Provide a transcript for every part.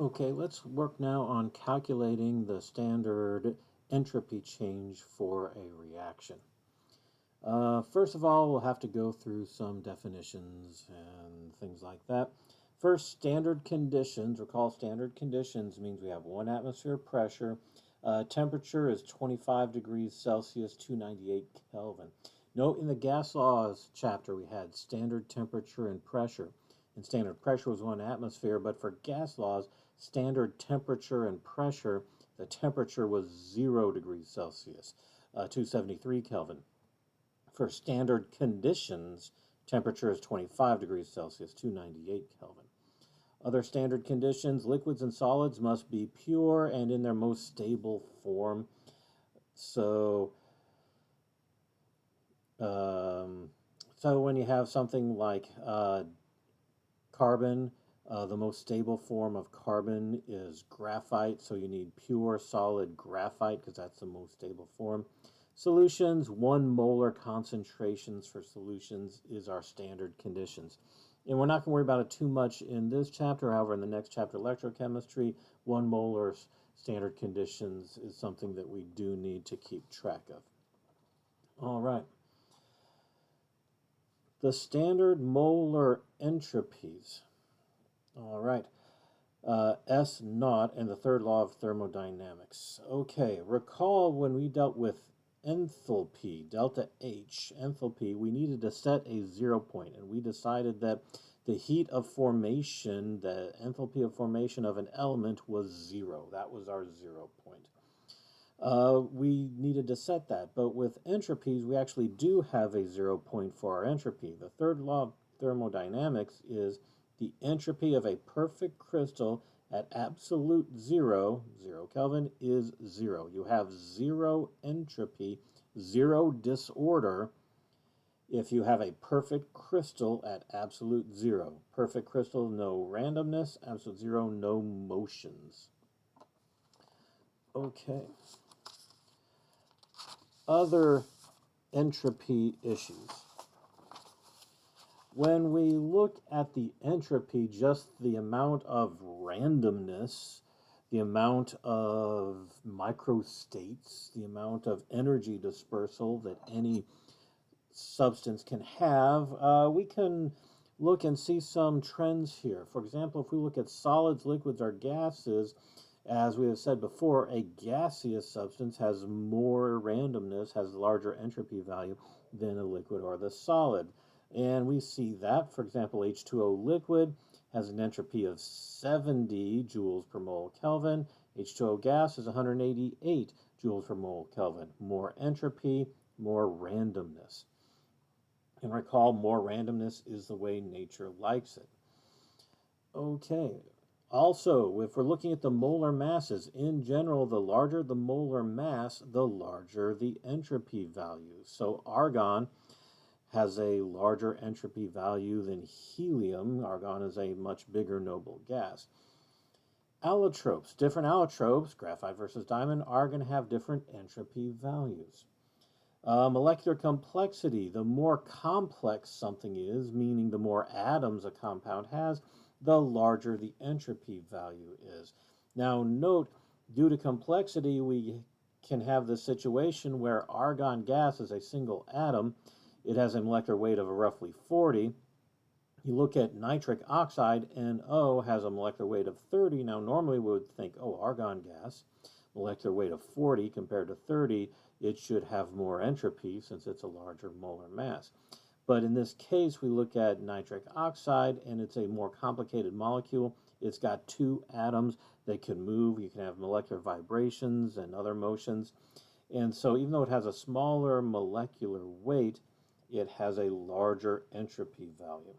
Okay, let's work now on calculating the standard entropy change for a reaction. First of all, we'll have to go through some definitions and things like that. First, standard conditions. Recall standard conditions means we have 1 atmosphere pressure. Temperature is 25 degrees Celsius, 298 Kelvin. Note in the gas laws chapter we had standard temperature and pressure. And standard pressure was 1 atmosphere, but for gas laws, standard temperature and pressure, the temperature was 0 degrees Celsius, 273 Kelvin. For standard conditions, temperature is 25 degrees Celsius, 298 Kelvin. Other standard conditions, liquids and solids must be pure and in their most stable form. So, when you have something like carbon, the most stable form of carbon is graphite, so you need pure solid graphite because that's the most stable form. Solutions, 1 molar concentrations for solutions is our standard conditions. And we're not going to worry about it too much in this chapter. However, in the next chapter, electrochemistry, 1 molar standard conditions is something that we do need to keep track of. All right. The standard molar entropies. All right. S naught and the third law of thermodynamics. Okay, recall when we dealt with enthalpy, delta H, enthalpy, we needed to set a 0 point, and we decided that the heat of formation, the enthalpy of formation of an element was 0. That was our 0 point. We needed to set that, but with entropies, we actually do have a 0 point for our entropy. The third law of thermodynamics is the entropy of a perfect crystal at absolute 0 Kelvin, is 0. You have 0 entropy, 0 disorder, if you have a perfect crystal at absolute 0. Perfect crystal, no randomness, absolute 0, no motions. Okay. Other entropy issues. When we look at the entropy, just the amount of randomness, the amount of microstates, the amount of energy dispersal that any substance can have, we can look and see some trends here. For example, if we look at solids, liquids, or gases, as we have said before, a gaseous substance has more randomness, has larger entropy value than a liquid or the solid. And we see that, for example, H2O liquid has an entropy of 70 joules per mole Kelvin. H2O gas is 188 joules per mole Kelvin. More entropy, more randomness. And recall, more randomness is the way nature likes it. Okay. Also, if we're looking at the molar masses, in general, the larger the molar mass, the larger the entropy value. So argon has a larger entropy value than helium. Argon is a much bigger noble gas. Allotropes, different allotropes, graphite versus diamond, are going to have different entropy values. Molecular complexity, the more complex something is, meaning the more atoms a compound has, the larger the entropy value is. Now note, due to complexity, we can have this situation where argon gas is a single atom. It has a molecular weight of roughly 40. You look at nitric oxide, NO has a molecular weight of 30. Now, normally we would think, oh, argon gas, molecular weight of 40 compared to 30, it should have more entropy since it's a larger molar mass. But in this case, we look at nitric oxide, and it's a more complicated molecule. It's got 2 atoms that can move. You can have molecular vibrations and other motions. And so even though it has a smaller molecular weight, it has a larger entropy value.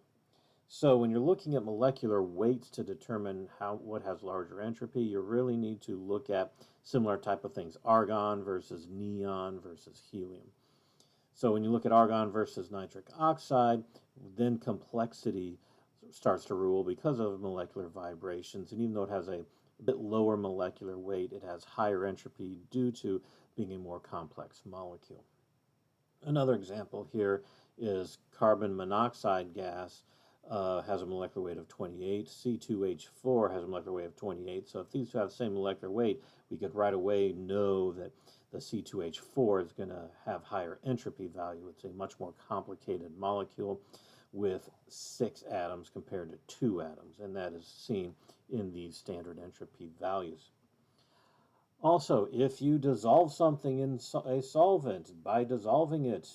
So when you're looking at molecular weights to determine what has larger entropy, you really need to look at similar type of things, argon versus neon versus helium. So when you look at argon versus nitric oxide, then complexity starts to rule because of molecular vibrations. And even though it has a bit lower molecular weight, it has higher entropy due to being a more complex molecule. Another example here is carbon monoxide gas. has a molecular weight of 28. C2H4 has a molecular weight of 28. So if these two have the same molecular weight, we could right away know that the C2H4 is going to have higher entropy value. It's a much more complicated molecule with 6 atoms compared to 2 atoms, and that is seen in these standard entropy values. Also, if you dissolve something in a solvent, by dissolving it,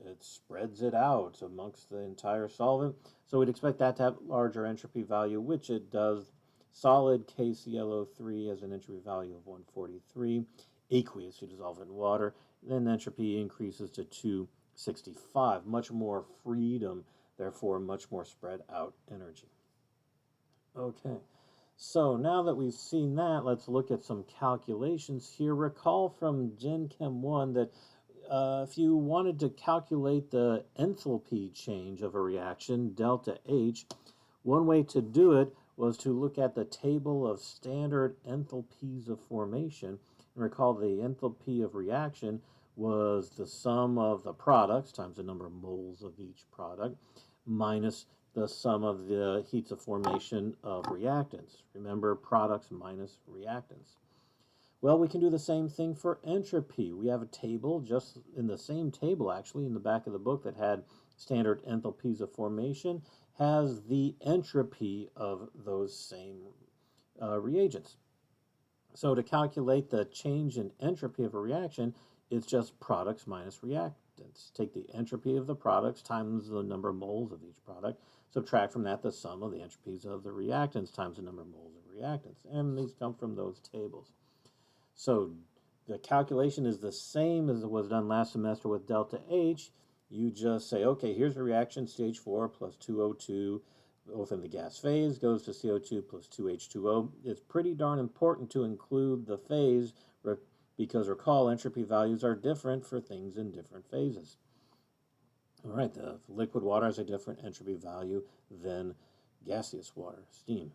it spreads it out amongst the entire solvent. So we'd expect that to have larger entropy value, which it does. Solid KClO3 has an entropy value of 143. Aqueous, you dissolve it in water, then entropy increases to 265. Much more freedom, therefore much more spread out energy. Okay. So now that we've seen that, let's look at some calculations here. Recall from Gen Chem 1 that if you wanted to calculate the enthalpy change of a reaction, delta H, one way to do it was to look at the table of standard enthalpies of formation. And recall the enthalpy of reaction was the sum of the products times the number of moles of each product minus the sum of the heats of formation of reactants. Remember, products minus reactants. Well, we can do the same thing for entropy. We have a table, just in the same table actually, in the back of the book that had standard enthalpies of formation, has the entropy of those same reagents. So to calculate the change in entropy of a reaction, it's just products minus reactants. Take the entropy of the products times the number of moles of each product. Subtract from that the sum of the entropies of the reactants times the number of moles of reactants. And these come from those tables. So the calculation is the same as it was done last semester with delta H. You just say, okay, here's a reaction, CH4 plus 2O2, both in the gas phase, goes to CO2 plus 2H2O. It's pretty darn important to include the phase because recall, entropy values are different for things in different phases. All right, the liquid water has a different entropy value than gaseous water, steam.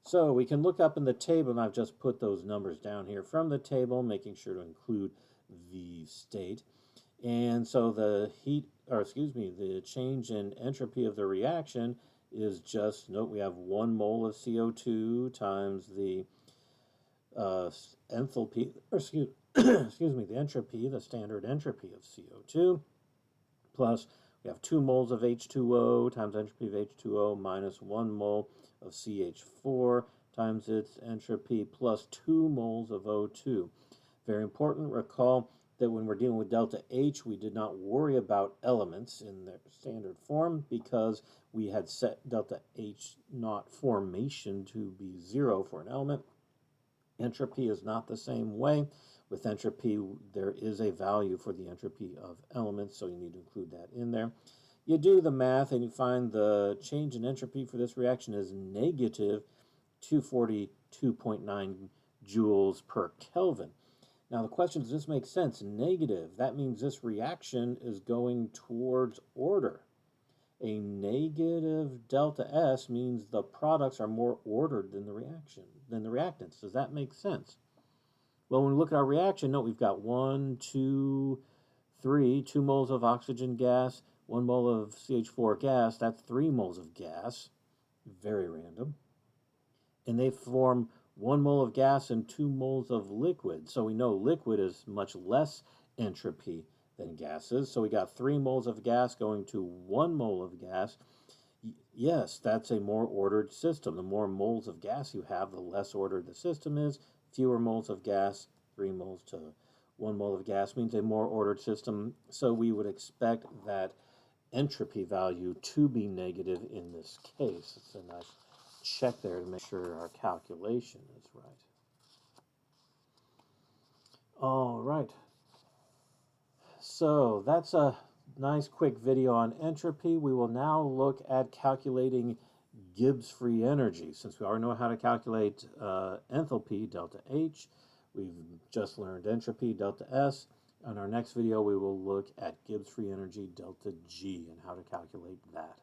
So we can look up in the table, and I've just put those numbers down here from the table, making sure to include the state. And so the the change in entropy of the reaction is just, note we have 1 mole of CO2 times the enthalpy, or the entropy, the standard entropy of CO2, plus we have 2 moles of H2O times entropy of H2O minus 1 mole of CH4 times its entropy plus 2 moles of O2. Very important, recall that when we're dealing with delta H, we did not worry about elements in their standard form because we had set delta H naught formation to be 0 for an element. Entropy is not the same way. With entropy, there is a value for the entropy of elements, so you need to include that in there. You do the math and you find the change in entropy for this reaction is negative 242.9 joules per Kelvin. Now the question, does this make sense? Negative, that means this reaction is going towards order. A negative delta S means the products are more ordered than the reactants. Does that make sense? Well, when we look at our reaction, note we've got 1, 2, 3, 2 moles of oxygen gas, 1 mole of CH4 gas. That's 3 moles of gas. Very random. And they form 1 mole of gas and 2 moles of liquid. So we know liquid is much less entropy than gases. So we got 3 moles of gas going to 1 mole of gas. Yes, that's a more ordered system. The more moles of gas you have, the less ordered the system is. Fewer moles of gas, 3 moles to 1 mole of gas means a more ordered system. So we would expect that entropy value to be negative in this case. It's a nice check there to make sure our calculation is right. All right. So that's a nice quick video on entropy. We will now look at calculating Gibbs free energy. Since we already know how to calculate enthalpy, delta H, we've just learned entropy, delta S. On our next video, we will look at Gibbs free energy, delta G, and how to calculate that.